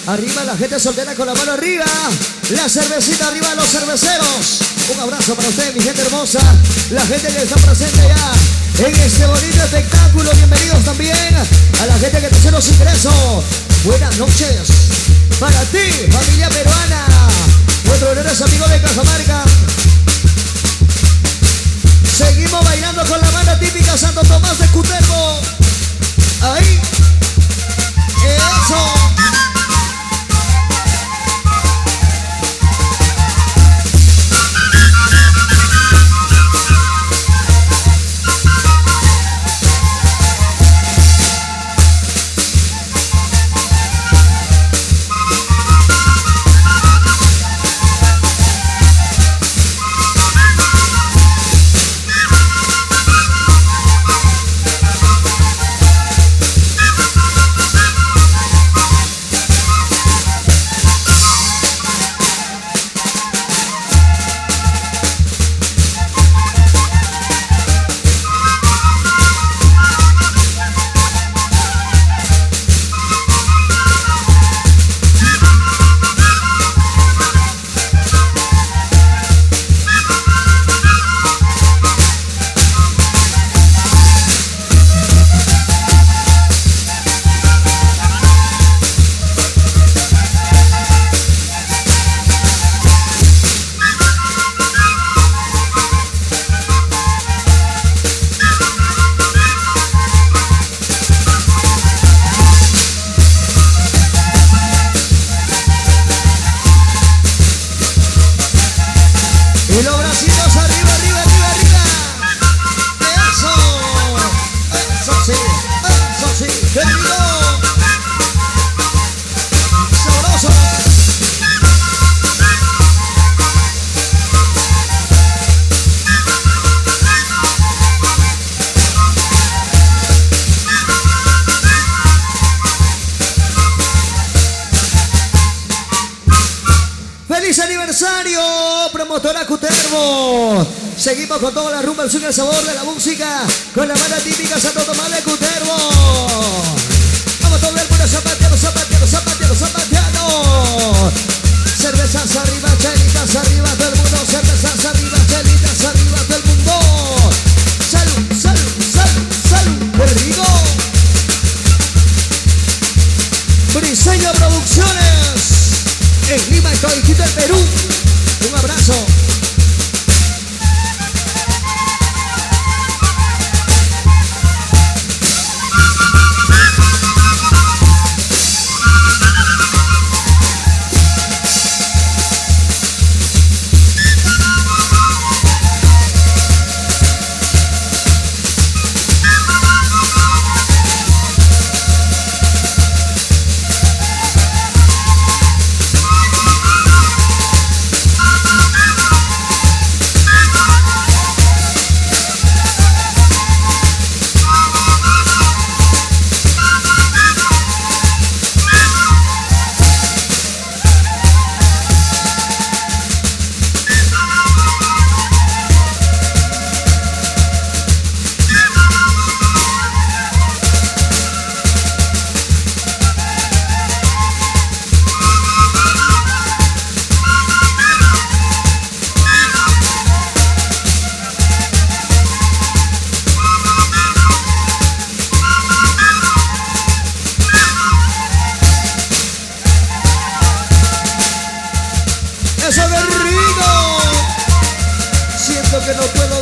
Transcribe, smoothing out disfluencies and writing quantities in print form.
Arriba la gente soltera con la mano arriba. La cervecita arriba, los cerveceros. Un abrazo para ustedes, mi gente hermosa. La gente que está presente ya en este bonito espectáculo. Bienvenidos también a la gente que te hace los ingresos. Buenas noches para ti, familia peruana. Nuestros grandes amigos de Cajamarca. Seguimos bailando con la banda típica Santo Tomás de Cutervo. Ahí. Eso. Y los bracitos arriba, arriba, arriba, arriba. Eso sí, qué rico. Sabroso. ¡Feliz aniversario, promotora Cutervo! Seguimos con toda la rumba, el swing, el sabor de la música, con la banda típica Santo Tomás de Cutervo. Vamos a ver por los zapateanos, zapateanos, zapateanos, zapateanos. Cervezas arriba, chelitas arriba, todo el mundo. Cervezas arriba, chelitas arriba, todo el mundo. Salud, salud, salud, salud. ¡Qué rico! Briseño Producciones. En Lima, estoy Quito, el Perú. Un abrazo. ¡Eso qué rico! Siento que no puedo